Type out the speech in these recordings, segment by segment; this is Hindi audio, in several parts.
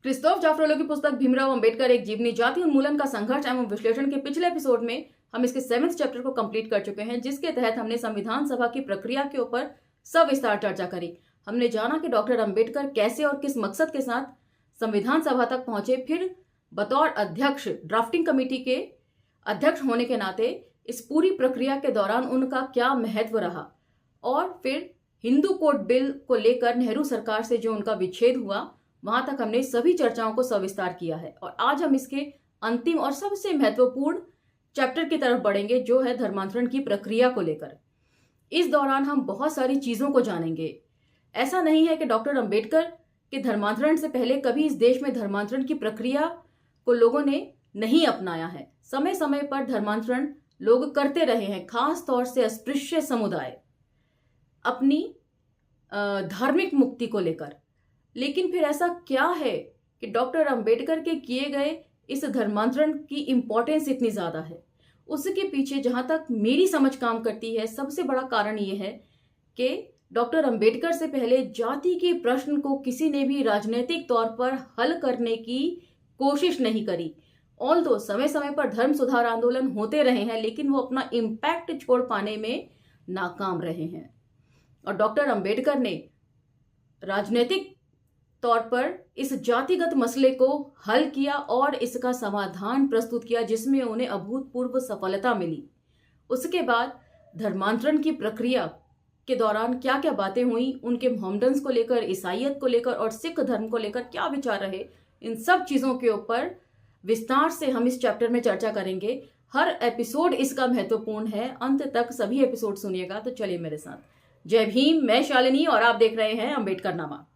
क्रिस्तोफ जाफरोलो की पुस्तक भीमराव अंबेडकर एक जीवनी जाति उन्मूलन का संघर्ष एवं विश्लेषण के पिछले एपिसोड में हम इसके 7th चैप्टर को कंप्लीट कर चुके हैं, जिसके तहत हमने संविधान सभा की प्रक्रिया के ऊपर सविस्तार चर्चा करी। हमने जाना कि डॉक्टर अंबेडकर कैसे और किस मकसद के साथ संविधान सभा तक पहुंचे, फिर बतौर अध्यक्ष ड्राफ्टिंग कमेटी के अध्यक्ष होने के नाते इस पूरी प्रक्रिया के दौरान उनका क्या महत्व रहा, और फिर हिंदू कोड बिल को लेकर नेहरू सरकार से जो उनका विच्छेद हुआ, वहां तक हमने सभी चर्चाओं को सविस्तार किया है। और आज हम इसके अंतिम और सबसे महत्वपूर्ण चैप्टर की तरफ बढ़ेंगे, जो है धर्मांतरण की प्रक्रिया को लेकर। इस दौरान हम बहुत सारी चीजों को जानेंगे। ऐसा नहीं है कि डॉक्टर अंबेडकर के धर्मांतरण से पहले कभी इस देश में धर्मांतरण की प्रक्रिया को लोगों ने नहीं अपनाया है। समय समय पर धर्मांतरण लोग करते रहे हैं, खास तौर से अस्पृश्य समुदाय अपनी धार्मिक मुक्ति को लेकर। लेकिन फिर ऐसा क्या है कि डॉक्टर अंबेडकर के किए गए इस धर्मांतरण की इंपॉर्टेंस इतनी ज्यादा है? उसके पीछे जहां तक मेरी समझ काम करती है, सबसे बड़ा कारण यह है कि डॉक्टर अंबेडकर से पहले जाति के प्रश्न को किसी ने भी राजनीतिक तौर पर हल करने की कोशिश नहीं करी। ऑल्दो समय समय पर धर्म सुधार आंदोलन होते रहे हैं, लेकिन वो अपना इम्पैक्ट छोड़ पाने में नाकाम रहे हैं। और डॉक्टर अंबेडकर ने राजनीतिक तौर पर इस जातिगत मसले को हल किया और इसका समाधान प्रस्तुत किया, जिसमें उन्हें अभूतपूर्व सफलता मिली। उसके बाद धर्मांतरण की प्रक्रिया के दौरान क्या क्या बातें हुई, उनके मोहम्मडन्स को लेकर, ईसाइयत को लेकर और सिख धर्म को लेकर क्या विचार रहे, इन सब चीजों के ऊपर विस्तार से हम इस चैप्टर में चर्चा करेंगे। हर एपिसोड इसका महत्वपूर्ण है, अंत तक सभी एपिसोड सुनिएगा। तो चलिए मेरे साथ। जय भीम, मैं शालिनी और आप देख रहे हैं अंबेडकर नामा।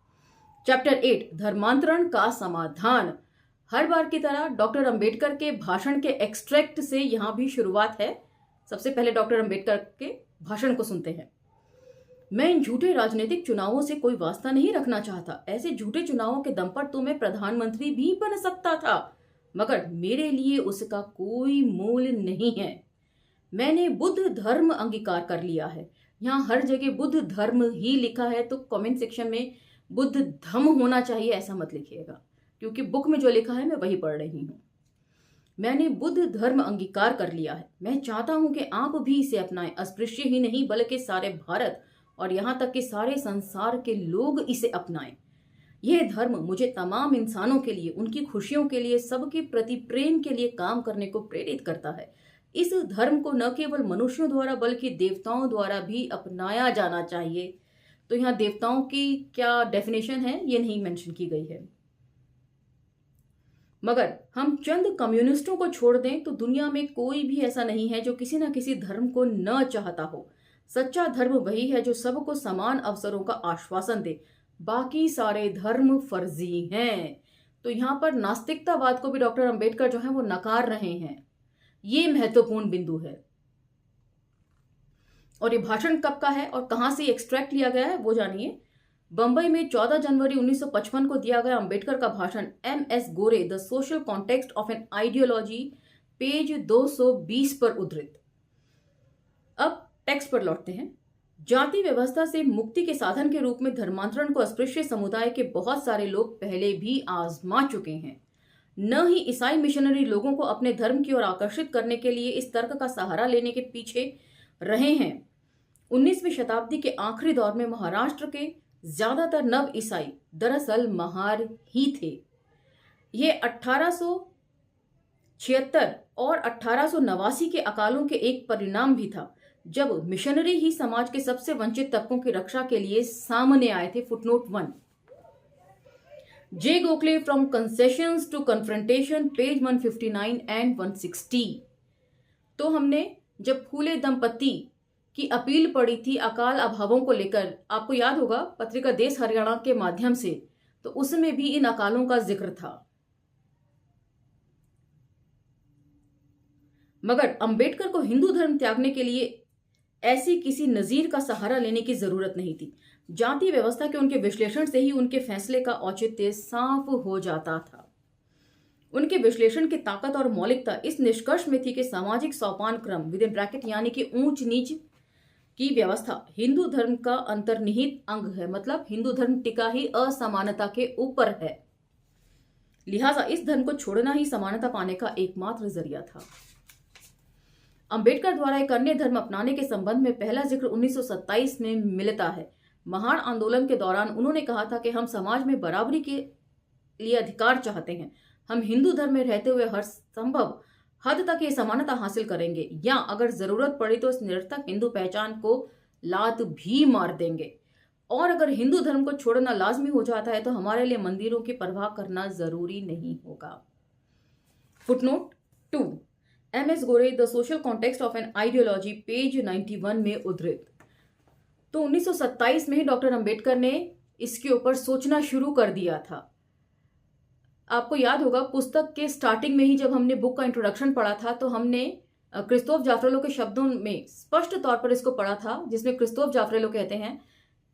चैप्टर 8, धर्मांतरण का समाधान। हर बार की तरह डॉक्टर अंबेडकर के भाषण के एक्सट्रैक्ट से यहां भी शुरुआत है। सबसे पहले डॉक्टर अंबेडकर के भाषण को सुनते हैं। मैं इन झूठे राजनीतिक चुनावों से कोई वास्ता नहीं रखना चाहता। ऐसे झूठे चुनावों के दम पर तो मैं प्रधानमंत्री भी बन सकता था, मगर मेरे लिए उसका कोई मूल नहीं है। मैंने बुद्ध धर्म अंगीकार कर लिया है। यहाँ हर जगह बुद्ध धर्म ही लिखा है, तो कमेंट सेक्शन में बुद्ध धम होना चाहिए ऐसा मत लिखिएगा, क्योंकि बुक में जो लिखा है मैं वही पढ़ रही हूं। मैंने बुद्ध धर्म अंगीकार कर लिया है। मैं चाहता हूं कि आप भी इसे अपनाएं। अस्पृश्य ही नहीं बल्कि सारे भारत और यहां तक कि सारे संसार के लोग इसे अपनाएं। यह धर्म मुझे तमाम इंसानों के लिए, उनकी खुशियों के लिए, सबके प्रति प्रेम के लिए काम करने को प्रेरित करता है। इस धर्म को न केवल मनुष्यों द्वारा बल्कि देवताओं द्वारा भी अपनाया जाना चाहिए। तो यहाँ देवताओं की क्या डेफिनेशन है ये नहीं मेंशन की गई है, मगर हम चंद कम्युनिस्टों को छोड़ दें तो दुनिया में कोई भी ऐसा नहीं है जो किसी न किसी धर्म को न चाहता हो। सच्चा धर्म वही है जो सबको समान अवसरों का आश्वासन दे। बाकी सारे धर्म फर्जी हैं। तो यहाँ पर नास्तिकतावाद को भी डॉक्टर अंबेडकर जो है वो नकार रहे हैं। ये महत्वपूर्ण बिंदु है। और ये भाषण कब का है और कहां से एक्सट्रैक्ट लिया गया है वो जानिए। बंबई में 14 जनवरी 1955 को दिया गया अंबेडकर का भाषण MS Gore the social context of an ideology, page 220 पर उद्धृत। अब टेक्स्ट पर लौटते हैं। जाति व्यवस्था से मुक्ति के साधन के रूप में धर्मांतरण को अस्पृश्य समुदाय के बहुत सारे लोग पहले भी आजमा चुके हैं। न ही ईसाई मिशनरी लोगों को अपने धर्म की ओर आकर्षित करने के लिए इस तर्क का सहारा लेने के पीछे रहे हैं। 19वीं शताब्दी के आखिरी दौर में महाराष्ट्र के ज्यादातर नव ईसाई दरअसल महार ही थे। ये 1876 और 1889 के अकालों के एक परिणाम भी था, जब मिशनरी ही समाज के सबसे वंचित तबकों की रक्षा के लिए सामने आए थे। Footnote 1। J Gokhale from concessions to confrontation, page 159 and 160। तो हमने जब फूले दंपति की अपील पड़ी थी अकाल अभावों को लेकर, आपको याद होगा पत्रिका देश हरियाणा के माध्यम से, तो उसमें भी इन अकालों का जिक्र था। मगर अंबेडकर को हिंदू धर्म त्यागने के लिए ऐसी किसी नजीर का सहारा लेने की जरूरत नहीं थी। जाति व्यवस्था के उनके विश्लेषण से ही उनके फैसले का औचित्य साफ हो जाता था। उनके विश्लेषण की ताकत और मौलिकता इस निष्कर्ष में थी कि सामाजिक सोपान क्रम विद इन ब्रैकेट यानी कि ऊंच नीच की व्यवस्था हिंदू धर्म का अंतर्निहित अंग है। मतलब हिंदू धर्म टिका ही असमानता के ऊपर है। लिहाजा इस धर्म को छोड़ना ही समानता पाने का एकमात्र जरिया था। अंबेडकर द्वारा एक अन्य धर्म अपनाने के संबंध में पहला जिक्र 1927 में मिलता है। महान आंदोलन के दौरान उन्होंने कहा था कि हम समाज में बराबरी के लिए अधिकार चाहते हैं। हम हिंदू धर्म में रहते हुए हर संभव हद तक ये समानता हासिल करेंगे, या अगर जरूरत पड़ी तो इस निरर्थक हिंदू पहचान को लात भी मार देंगे। और अगर हिंदू धर्म को छोड़ना लाजमी हो जाता है तो हमारे लिए मंदिरों की परवाह करना जरूरी नहीं होगा। Footnote 2, MS Gore, the social context of an ideology, page 91 में उद्धृत। तो 1927 में ही डॉक्टर अंबेडकर ने इसके ऊपर सोचना शुरू कर दिया था। आपको याद होगा पुस्तक के स्टार्टिंग में ही जब हमने बुक का इंट्रोडक्शन पढ़ा था तो हमने क्रिस्तोफ जाफरेलो के शब्दों में स्पष्ट तौर पर इसको पढ़ा था, जिसमें क्रिस्तोफ जाफरेलो कहते हैं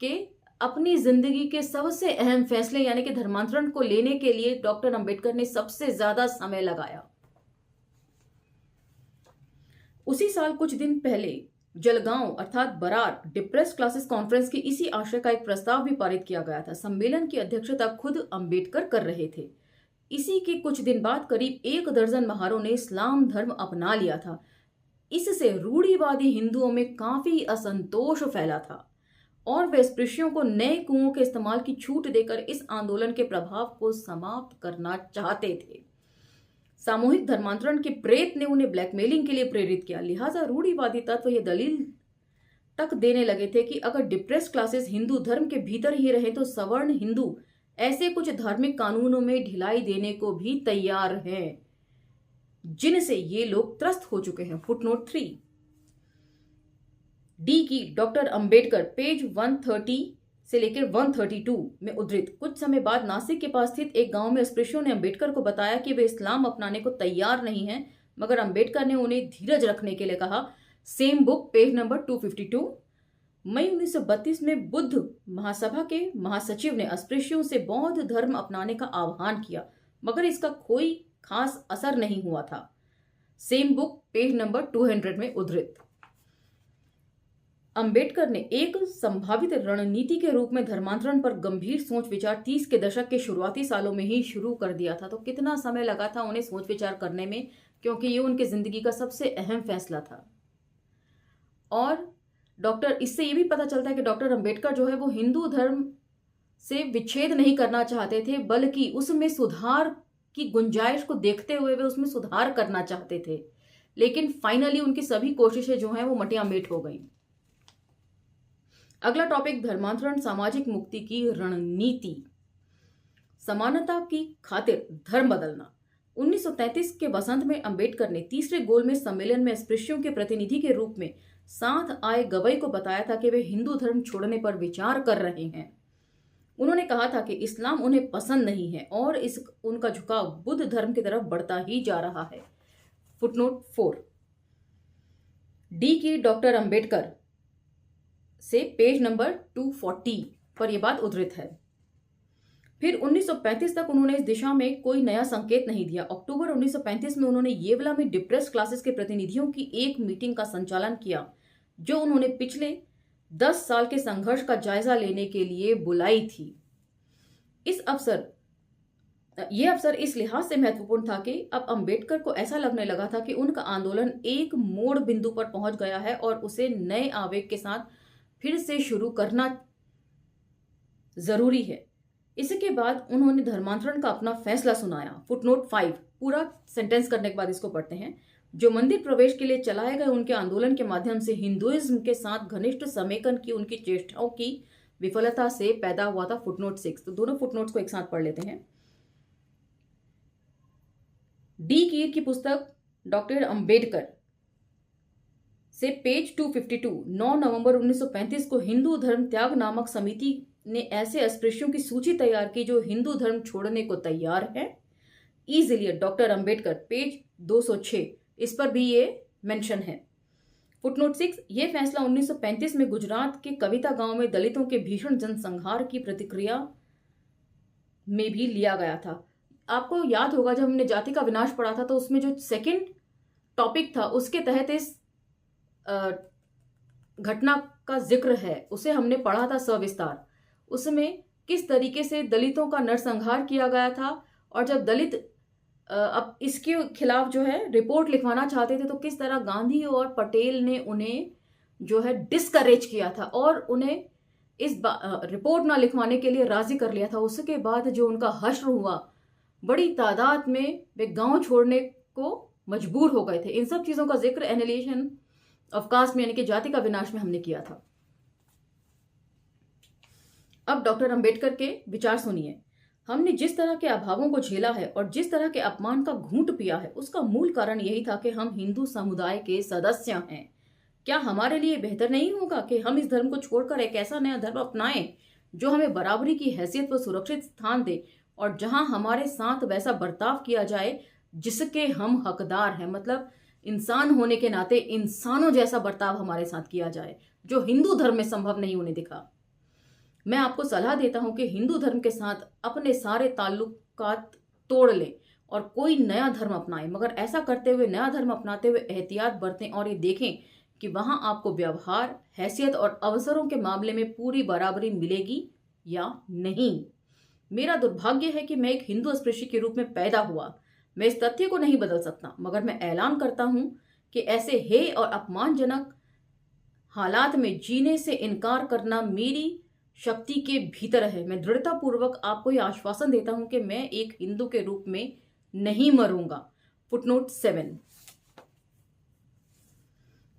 कि अपनी जिंदगी के सबसे अहम फैसले यानी कि धर्मांतरण को लेने के लिए डॉक्टर अंबेडकर ने सबसे ज्यादा समय लगाया। उसी साल कुछ दिन पहले जलगांव अर्थात बरार डिप्रेस्ड क्लासेस कॉन्फ्रेंस की इसी आशय का एक प्रस्ताव भी पारित किया गया था। सम्मेलन की अध्यक्षता खुद अंबेडकर कर रहे थे। इसी के कुछ दिन बाद करीब 1 दर्जन महारों ने इस्लाम धर्म अपना लिया था। इससे रूढ़िवादी हिंदुओं में काफी असंतोष फैला था और वे स्पृश्यों को नए कुओं के इस्तेमाल की छूट देकर इस आंदोलन के प्रभाव को समाप्त करना चाहते थे। सामूहिक धर्मांतरण के प्रेत ने उन्हें ब्लैकमेलिंग के लिए प्रेरित किया। लिहाजा रूढ़िवादी तत्व यह दलील तक देने लगे थे कि अगर डिप्रेस्ड क्लासेस हिंदू धर्म के भीतर ही रहे तो सवर्ण हिंदू ऐसे कुछ धार्मिक कानूनों में ढिलाई देने को भी तैयार हैं जिनसे ये लोग त्रस्त हो चुके हैं। फुटनोट 3, डी की डॉक्टर अंबेडकर, पेज 130 से लेकर 132 में उद्धृत। कुछ समय बाद नासिक के पास स्थित एक गांव में स्पृश्यों ने अंबेडकर को बताया कि वे इस्लाम अपनाने को तैयार नहीं हैं, मगर अंबेडकर ने उन्हें धीरज रखने के लिए कहा। Same book, page number 252। मई 1932 में बुद्ध महासभा के महासचिव ने अस्पृश्यों से बौद्ध धर्म अपनाने का आह्वान किया, मगर इसका कोई खास असर नहीं हुआ था। सेम बुक, पेज नंबर 200 में उद्धृत। अंबेडकर ने एक संभावित रणनीति के रूप में धर्मांतरण पर गंभीर सोच विचार 30 के दशक के शुरुआती सालों में ही शुरू कर दिया था। तो कितना समय लगा था उन्हें सोच विचार करने में, क्योंकि ये उनकी जिंदगी का सबसे अहम फैसला था। और इससे ये भी पता चलता है कि डॉक्टर अंबेडकर जो है वो हिंदू धर्म से विच्छेद नहीं करना चाहते थे, बल्कि उसमें सुधार की गुंजाइश को देखते हुए वे उसमें सुधार करना चाहते थे। लेकिन फाइनली उनकी सभी कोशिशें जो हैं वो मटियामेट हो गई। अगला टॉपिक, धर्मांतरण सामाजिक मुक्ति की रणनीति। समानता की खातिर धर्म बदलना। 1933 के वसंत में अंबेडकर ने तीसरे गोलमेज सम्मेलन में स्पृश्यों के प्रतिनिधि के रूप में साथ आए गवई को बताया था कि वे हिंदू धर्म छोड़ने पर विचार कर रहे हैं। उन्होंने कहा था कि इस्लाम उन्हें पसंद नहीं है और उनका झुकाव बुद्ध धर्म की तरफ बढ़ता ही जा रहा है। फुटनोट 4, डी की डॉक्टर अंबेडकर से पेज नंबर 240 पर यह बात उद्धृत है। फिर 1935 तक उन्होंने इस दिशा में कोई नया संकेत नहीं दिया। अक्टूबर 1935 में उन्होंने येवला में डिप्रेस्ड क्लासेस के प्रतिनिधियों की एक मीटिंग का संचालन किया, जो उन्होंने पिछले 10 साल के संघर्ष का जायजा लेने के लिए बुलाई थी। यह अवसर इस लिहाज से महत्वपूर्ण था कि अब अंबेडकर को ऐसा लगने लगा था कि उनका आंदोलन एक मोड़ बिंदु पर पहुंच गया है और उसे नए आवेग के साथ फिर से शुरू करना जरूरी है। इसके बाद उन्होंने धर्मांतरण का अपना फैसला सुनाया। फुटनोट 5, पूरा सेंटेंस करने के बाद इसको पढ़ते हैं। जो मंदिर प्रवेश के लिए चलाए गए उनके आंदोलन के माध्यम से हिंदुइज्म के साथ घनिष्ठ समेकन की उनकी चेष्टाओं की विफलता से पैदा हुआ था। फुटनोट 6। तो दोनों फुटनोट्स को एक साथ पढ़ लेते हैं। डी कीर की पुस्तक डॉक्टर अंबेडकर से पेज 252, 9 नवंबर 1935 को हिंदू धर्म त्याग नामक समिति ने ऐसे अस्पृश्यों की सूची तैयार की जो हिंदू धर्म छोड़ने को तैयार है। इजीलिए डॉक्टर अंबेडकर, पेज 206, इस पर भी ये मेंशन है। फुटनोट 6, ये फैसला 1935 में गुजरात के कविता गांव में दलितों के भीषण जनसंहार की प्रतिक्रिया में भी लिया गया था। आपको याद होगा जब हमने जाति का विनाश पढ़ा था तो उसमें जो सेकंड टॉपिक था उसके तहत इस घटना का जिक्र है, उसे हमने पढ़ा था सविस्तार। उसमें किस तरीके से दलितों का नरसंहार किया गया था और जब दलित अब इसके खिलाफ जो है रिपोर्ट लिखवाना चाहते थे तो किस तरह गांधी और पटेल ने उन्हें जो है डिस्करेज किया था और उन्हें इस रिपोर्ट ना लिखवाने के लिए राजी कर लिया था। उसके बाद जो उनका हश्र हुआ, बड़ी तादाद में वे गांव छोड़ने को मजबूर हो गए थे। इन सब चीजों का जिक्र एनिलेशन ऑफ कास्ट में यानी कि जाति का विनाश में हमने किया था। अब डॉक्टर अंबेडकर के विचार सुनिए। हमने जिस तरह के अभावों को झेला है और जिस तरह के अपमान का घूंट पिया है, उसका मूल कारण यही था कि हम हिंदू समुदाय के सदस्य हैं। क्या हमारे लिए बेहतर नहीं होगा कि हम इस धर्म को छोड़कर एक ऐसा नया धर्म अपनाएं जो हमें बराबरी की हैसियत व सुरक्षित स्थान दे और जहां हमारे साथ वैसा बर्ताव किया जाए जिसके हम हकदार हैं। मतलब इंसान होने के नाते इंसानों जैसा बर्ताव हमारे साथ किया जाए, जो हिंदू धर्म में संभव नहीं उन्हें दिखा। मैं आपको सलाह देता हूं कि हिंदू धर्म के साथ अपने सारे ताल्लुकात तोड़ लें और कोई नया धर्म अपनाएं, मगर ऐसा करते हुए, नया धर्म अपनाते हुए एहतियात बरतें और ये देखें कि वहां आपको व्यवहार, हैसियत और अवसरों के मामले में पूरी बराबरी मिलेगी या नहीं। मेरा दुर्भाग्य है कि मैं एक हिंदू अस्पृश्य के रूप में पैदा हुआ। मैं इस तथ्य को नहीं बदल सकता, मगर मैं ऐलान करता हूं कि ऐसे हेय और अपमानजनक हालात में जीने से इनकार करना मेरी शक्ति के भीतर है। मैं दृढ़तापूर्वक आपको यह आश्वासन देता हूं कि मैं एक हिंदू के रूप में नहीं मरूंगा। Footnote 7।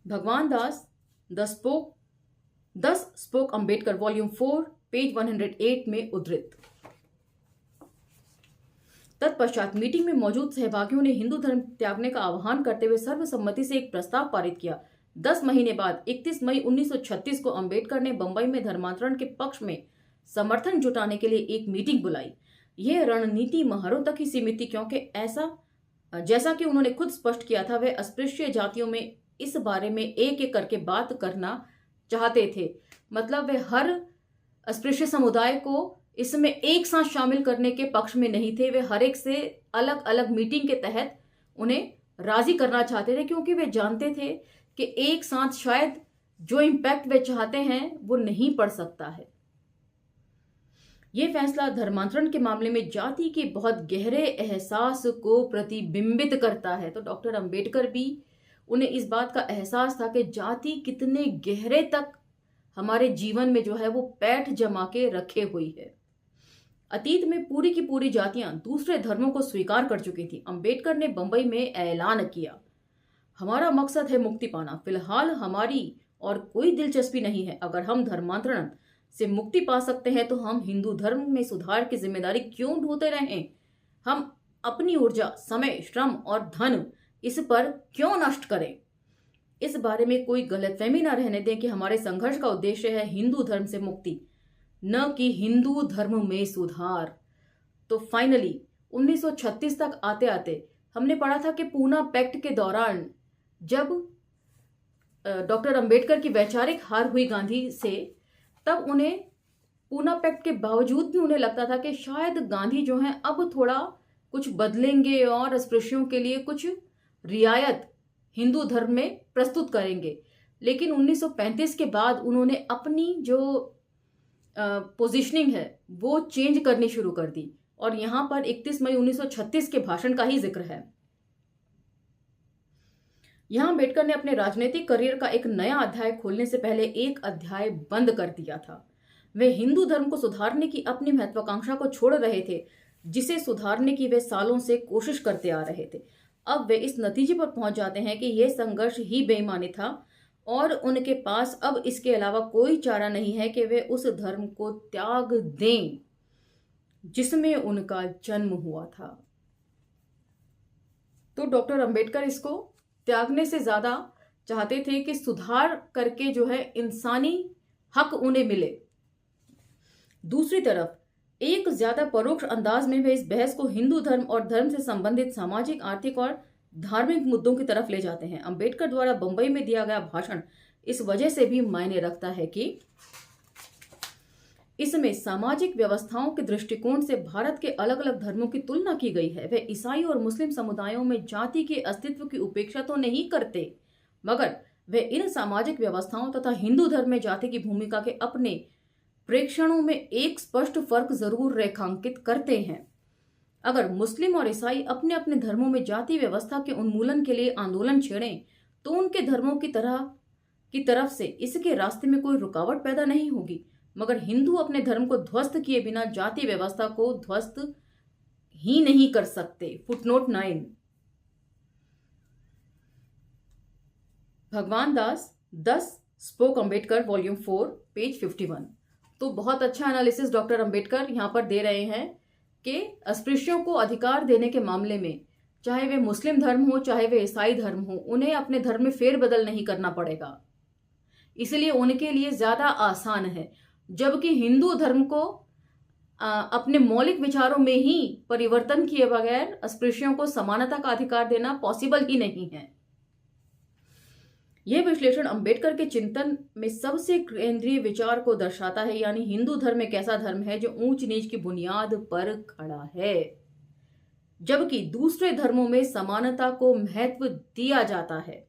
Bhagwan Das the spoke Ambedkar volume 4 page 108 में उद्धृत। तत्पश्चात मीटिंग में मौजूद सहभागियों ने हिंदू धर्म त्यागने का आह्वान करते हुए सर्वसम्मति से एक प्रस्ताव पारित किया। 10 महीने बाद 31 मई 1936 को अंबेडकर ने बंबई में धर्मांतरण के पक्ष में समर्थन जुटाने के लिए एक मीटिंग बुलाई। यह रणनीति महरों तक ही सीमित थी, क्योंकि जैसा कि उन्होंने खुद स्पष्ट किया था, वे अस्पृश्य जातियों में इस बारे में एक एक करके बात करना चाहते थे। मतलब वे हर अस्पृश्य समुदाय को इसमें एक साथ शामिल करने के पक्ष में नहीं थे। वे हर एक से अलग अलग मीटिंग के तहत उन्हें राजी करना चाहते थे, क्योंकि वे जानते थे कि एक साथ शायद जो इम्पैक्ट वे चाहते हैं वो नहीं पड़ सकता है। यह फैसला धर्मांतरण के मामले में जाति के बहुत गहरे एहसास को प्रतिबिंबित करता है। तो डॉक्टर अंबेडकर भी, उन्हें इस बात का एहसास था कि जाति कितने गहरे तक हमारे जीवन में जो है वो पैठ जमा के रखे हुई है। अतीत में पूरी की पूरी जातियां दूसरे धर्मों को स्वीकार कर चुकी थी। अंबेडकर ने बंबई में ऐलान किया, हमारा मकसद है मुक्ति पाना। फिलहाल हमारी और कोई दिलचस्पी नहीं है। अगर हम धर्मांतरण से मुक्ति पा सकते हैं तो हम हिंदू धर्म में सुधार की जिम्मेदारी क्यों ढोते रहें? हम अपनी ऊर्जा, समय, श्रम और धन इस पर क्यों नष्ट करें? इस बारे में कोई गलतफहमी न रहने दें कि हमारे संघर्ष का उद्देश्य है हिंदू धर्म से मुक्ति, न कि हिंदू धर्म में सुधार। तो फाइनली 1936 तक आते आते हमने पढ़ा था कि पूना पैक्ट के दौरान जब डॉक्टर अंबेडकर की वैचारिक हार हुई गांधी से, तब उन्हें पूना पैक्ट के बावजूद भी उन्हें लगता था कि शायद गांधी जो हैं अब थोड़ा कुछ बदलेंगे और अस्पृश्यों के लिए कुछ रियायत हिंदू धर्म में प्रस्तुत करेंगे। लेकिन 1935 के बाद उन्होंने अपनी जो पोजीशनिंग है वो चेंज करनी शुरू कर दी और यहां पर 31 मई 1936 के भाषण का ही जिक्र है। यहां अंबेडकर ने अपने राजनीतिक करियर का एक नया अध्याय खोलने से पहले एक अध्याय बंद कर दिया था। वे हिंदू धर्म को सुधारने की अपनी महत्वाकांक्षा को छोड़ रहे थे, जिसे सुधारने की वे सालों से कोशिश करते आ रहे थे। अब वे इस नतीजे पर पहुंच जाते हैं कि यह संघर्ष ही बेईमानी था और उनके पास अब इसके अलावा कोई चारा नहीं है कि वे उस धर्म को त्याग दें जिसमें उनका जन्म हुआ था। तो डॉक्टर अंबेडकर इसको त्यागने से ज्यादा चाहते थे कि सुधार करके जो है इंसानी हक उन्हें मिले। दूसरी तरफ एक ज्यादा परोक्ष अंदाज में वे इस बहस को हिंदू धर्म और धर्म से संबंधित सामाजिक, आर्थिक और धार्मिक मुद्दों की तरफ ले जाते हैं। अंबेडकर द्वारा बंबई में दिया गया भाषण इस वजह से भी मायने रखता है कि इसमें सामाजिक व्यवस्थाओं के दृष्टिकोण से भारत के अलग अलग धर्मों की तुलना की गई है। वे ईसाई और मुस्लिम समुदायों में जाति के अस्तित्व की उपेक्षा तो नहीं करते, मगर वे इन सामाजिक व्यवस्थाओं तथा हिंदू धर्म में जाति की भूमिका के अपने प्रेक्षणों में एक स्पष्ट फर्क जरूर रेखांकित करते हैं। अगर मुस्लिम और ईसाई अपने अपने धर्मों में जाति व्यवस्था के उन्मूलन के लिए आंदोलन छेड़ें तो उनके धर्मों की तरफ से इसके रास्ते में कोई रुकावट पैदा नहीं होगी, मगर हिंदू अपने धर्म को ध्वस्त किए बिना जाति व्यवस्था को ध्वस्त ही नहीं कर सकते। फुटनोट 9। भगवान दास 10 स्पोक अंबेडकर वॉल्यूम 4 पेज 51। तो बहुत अच्छा एनालिसिस डॉक्टर अंबेडकर यहां पर दे रहे हैं कि अस्पृश्यों को अधिकार देने के मामले में चाहे वे मुस्लिम धर्म हो चाहे वे ईसाई धर्म हो, उन्हें अपने धर्म में फेरबदल नहीं करना पड़ेगा, इसलिए उनके लिए ज्यादा आसान है। जबकि हिंदू धर्म को अपने मौलिक विचारों में ही परिवर्तन किए बगैर अस्पृश्यों को समानता का अधिकार देना पॉसिबल ही नहीं है। यह विश्लेषण अंबेडकर के चिंतन में सबसे केंद्रीय विचार को दर्शाता है, यानी हिंदू धर्म एक ऐसा धर्म है जो ऊंच नीच की बुनियाद पर खड़ा है, जबकि दूसरे धर्मों में समानता को महत्व दिया जाता है।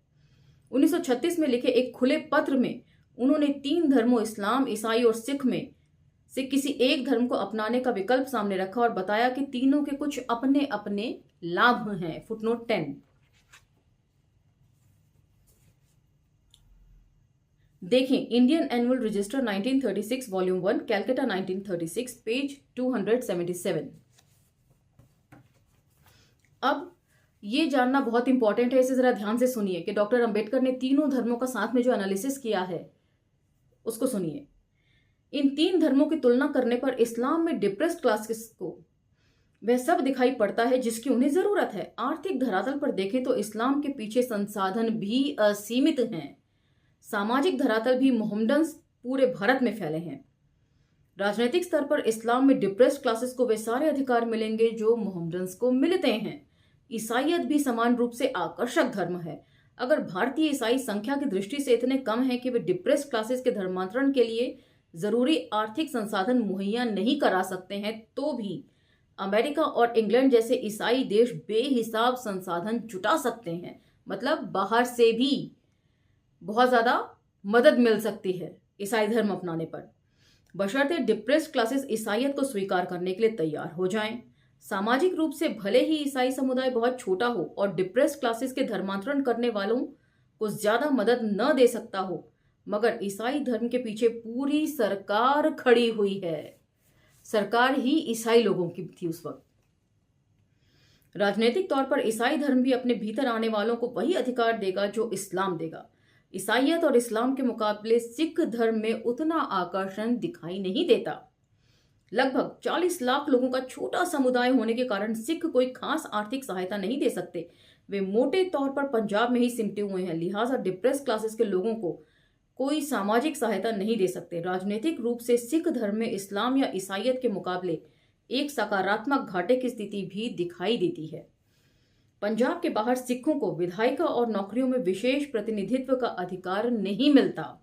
1936 में लिखे एक खुले पत्र में उन्होंने 3 धर्मों इस्लाम, ईसाई और सिख में से किसी एक धर्म को अपनाने का विकल्प सामने रखा और बताया कि तीनों के कुछ अपने अपने लाभ हैं। फुटनोट 10। देखें Indian annual register 1936 volume 1 Calcutta 1936 page 277। अब ये जानना बहुत इंपॉर्टेंट है, इसे जरा ध्यान से सुनिए कि डॉक्टर अंबेडकर ने तीनों धर्मों का साथ में जो एनालिसिस किया है उसको सुनिए। इन 3 धर्मों की तुलना करने पर इस्लाम में डिप्रेस्ड क्लासेस को वह सब दिखाई पड़ता है जिसकी उन्हें जरूरत है। आर्थिक धरातल पर देखें तो इस्लाम के पीछे संसाधन भी असीमित हैं। सामाजिक धरातल भी मोहम्मडन्स पूरे भारत में फैले हैं। राजनीतिक स्तर पर इस्लाम में डिप्रेस्ड क्लासेस को वे सारे अधिकार मिलेंगे जो मोहम्मडन्स को मिलते हैं। ईसाईयत भी समान रूप से आकर्षक धर्म है। अगर भारतीय ईसाई संख्या की दृष्टि से इतने कम है कि वे डिप्रेस्ड क्लासेस के धर्मांतरण के लिए जरूरी आर्थिक संसाधन मुहैया नहीं करा सकते हैं, तो भी अमेरिका और इंग्लैंड जैसे ईसाई देश बेहिसाब संसाधन जुटा सकते हैं। मतलब बाहर से भी बहुत ज्यादा मदद मिल सकती है ईसाई धर्म अपनाने पर, बशर्ते डिप्रेस्ड क्लासेस ईसाईयत को स्वीकार करने के लिए तैयार हो जाएं। सामाजिक रूप से भले ही ईसाई समुदाय बहुत छोटा हो और डिप्रेस्ड क्लासेस के धर्मांतरण करने वालों को ज्यादा मदद न दे सकता हो, मगर ईसाई धर्म के पीछे पूरी सरकार खड़ी हुई है। सरकार ही ईसाई लोगों की थी उस वक्त। राजनीतिक तौर पर ईसाई धर्म भी अपने भीतर आने वालों को वही अधिकार देगा जो इस्लाम देगा। ईसाईयत और इस्लाम के मुकाबले सिख धर्म में उतना आकर्षण दिखाई नहीं देता। लगभग 40 लाख लोगों का छोटा समुदाय होने के कारण सिख कोई खास आर्थिक सहायता नहीं दे सकते। वे मोटे तौर पर पंजाब में ही सिमटे हुए हैं, लिहाजा डिप्रेस्ड क्लासेस के लोगों को कोई सामाजिक सहायता नहीं दे सकते। राजनीतिक रूप से सिख धर्म में इस्लाम या ईसाईयत के मुकाबले एक सकारात्मक घाटे की स्थिति भी दिखाई देती है। पंजाब के बाहर सिखों को विधायिका और नौकरियों में विशेष प्रतिनिधित्व का अधिकार नहीं मिलता।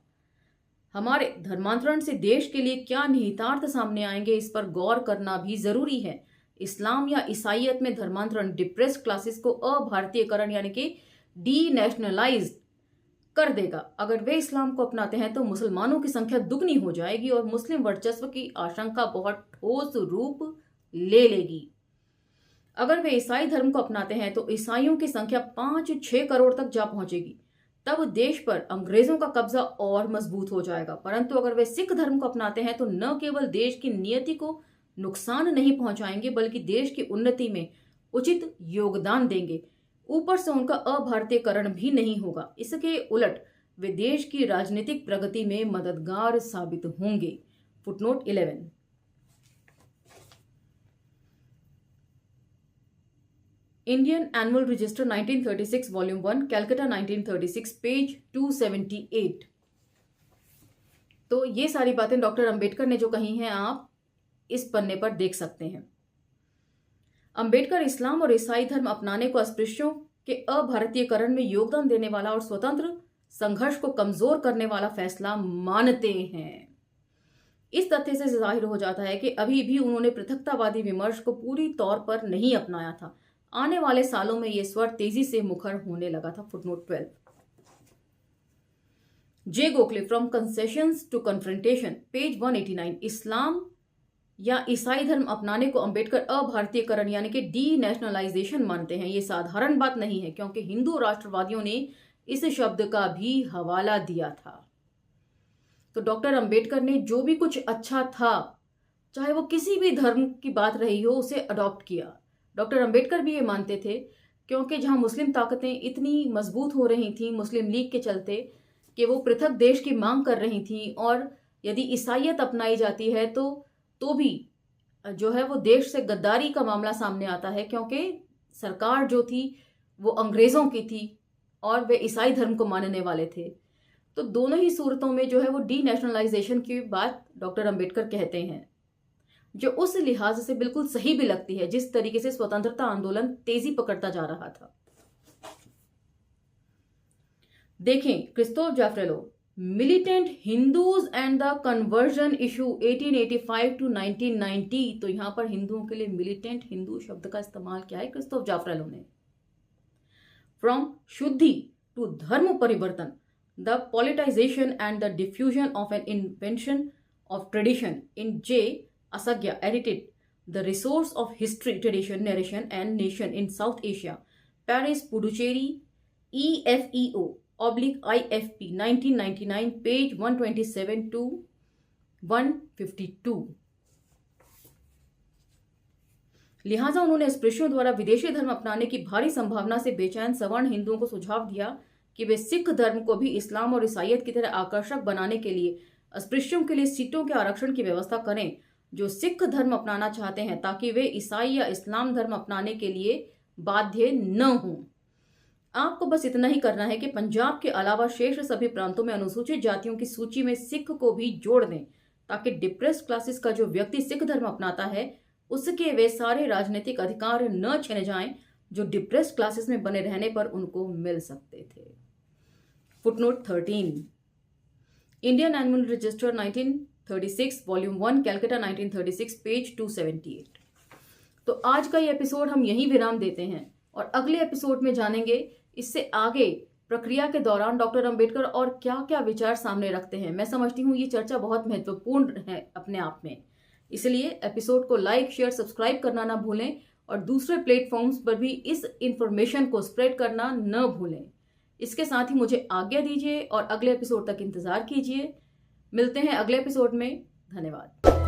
हमारे धर्मांतरण से देश के लिए क्या निहितार्थ सामने आएंगे, इस पर गौर करना भी जरूरी है। इस्लाम या ईसाईयत में धर्मांतरण डिप्रेस्ड क्लासेस को अभारतीयकरण यानी कि डी नेशनलाइज कर देगा। अगर वे इस्लाम को अपनाते हैं तो मुसलमानों की संख्या दुगनी हो जाएगी और मुस्लिम वर्चस्व की आशंका बहुत ठोस रूप ले लेगी। अगर वे ईसाई धर्म को अपनाते हैं तो ईसाइयों की संख्या 5-6 करोड़ तक जा पहुंचेगी। तब देश पर अंग्रेजों का कब्जा और मजबूत हो जाएगा। परंतु अगर वे सिख धर्म को अपनाते हैं तो न केवल देश की नियति को नुकसान नहीं पहुंचाएंगे बल्कि देश की उन्नति में उचित योगदान देंगे। ऊपर से उनका अभारतीयकरण भी नहीं होगा। इसके उलट वे देश की राजनीतिक प्रगति में मददगार साबित होंगे। Footnote 11। Indian annual register 1936 volume 1 Calcutta 1936 page 278। तो ये सारी बातें डॉक्टर अंबेडकर ने जो कही हैं आप इस पन्ने पर देख सकते हैं। अंबेडकर इस्लाम और ईसाई धर्म अपनाने को अस्पृश्यों के अभारतीयकरण में योगदान देने वाला और स्वतंत्र संघर्ष को कमजोर करने वाला फैसला मानते हैं। इस तथ्य से जाहिर हो जाता है कि अभी भी उन्होंने पृथकतावादी विमर्श को पूरी तौर पर नहीं अपनाया था। आने वाले सालों में यह स्वर तेजी से मुखर होने लगा था। Footnote 12। J Gokhale from concessions to confrontation page 189। इस्लाम या ईसाई धर्म अपनाने को अंबेडकर अभारतीयकरण यानी कि डी नेशनलाइजेशन मानते हैं। ये साधारण बात नहीं है, क्योंकि हिंदू राष्ट्रवादियों ने इस शब्द का भी हवाला दिया था। तो डॉक्टर अंबेडकर ने जो भी कुछ अच्छा था, चाहे वो किसी भी धर्म की बात रही हो, उसे अडॉप्ट किया। डॉक्टर अंबेडकर भी ये मानते थे, क्योंकि जहां मुस्लिम ताकतें इतनी मजबूत हो रही थीं मुस्लिम लीग के चलते कि वो पृथक देश की मांग कर रही थीं, और यदि ईसाइयत अपनाई जाती है तो भी जो है वो देश से गद्दारी का मामला सामने आता है, क्योंकि सरकार जो थी वो अंग्रेज़ों की थी और वे ईसाई धर्म को मानने वाले थे। तो दोनों ही सूरतों में जो है वो डी नेशनलाइजेशन की बात डॉक्टर अंबेडकर कहते हैं, जो उस लिहाज से बिल्कुल सही भी लगती है जिस तरीके से स्वतंत्रता आंदोलन तेजी पकड़ता जा रहा था। देखें Christophe Jaffrelot, militant Hindus and the conversion issue 1885 to 1990। तो यहां पर हिंदुओं के लिए मिलिटेंट हिंदू शब्द का इस्तेमाल किया है क्रिस्तोफ जाफ्रेलो ने। फ्रॉम शुद्धि to Dharm Parivartan, the politicization and the diffusion of an invention of tradition in J Assayag edited the resource of history tradition narration and nation in South Asia, Paris Puducherry, EFEO IFP 1999, page 127 to 152। लिहाजा उन्होंने अस्पृश्यों द्वारा विदेशी धर्म अपनाने की भारी संभावना से बेचैन सवर्ण हिंदुओं को सुझाव दिया कि वे सिख धर्म को भी इस्लाम और ईसाइयत की तरह आकर्षक बनाने के लिए अस्पृश्यों के लिए सीटों के आरक्षण की व्यवस्था करें जो सिख धर्म अपनाना चाहते हैं, ताकि वे ईसाई या इस्लाम धर्म अपनाने के लिए बाध्य न हों। आपको बस इतना ही करना है कि पंजाब के अलावा शेष सभी प्रांतों में अनुसूचित जातियों की सूची में सिख को भी जोड़ दें, ताकि डिप्रेस्ड क्लासेस का जो व्यक्ति सिख धर्म अपनाता है उसके वे सारे राजनीतिक अधिकार न छिन जाएं जो डिप्रेस्ड क्लासेस में बने रहने पर उनको मिल सकते थे। Footnote 13, Indian annual register 1936 volume 1 Calcutta 1936 page 278। तो आज का ये एपिसोड हम यहीं विराम देते हैं और अगले एपिसोड में जानेंगे इससे आगे प्रक्रिया के दौरान डॉक्टर अंबेडकर और क्या क्या विचार सामने रखते हैं। मैं समझती हूँ ये चर्चा बहुत महत्वपूर्ण है अपने आप में, इसलिए एपिसोड को लाइक शेयर सब्सक्राइब करना ना भूलें और दूसरे प्लेटफॉर्म्स पर भी इस इंफॉर्मेशन को स्प्रेड करना न भूलें। इसके साथ ही मुझे आज्ञा दीजिए और अगले एपिसोड तक इंतजार कीजिए। मिलते हैं अगले एपिसोड में। धन्यवाद।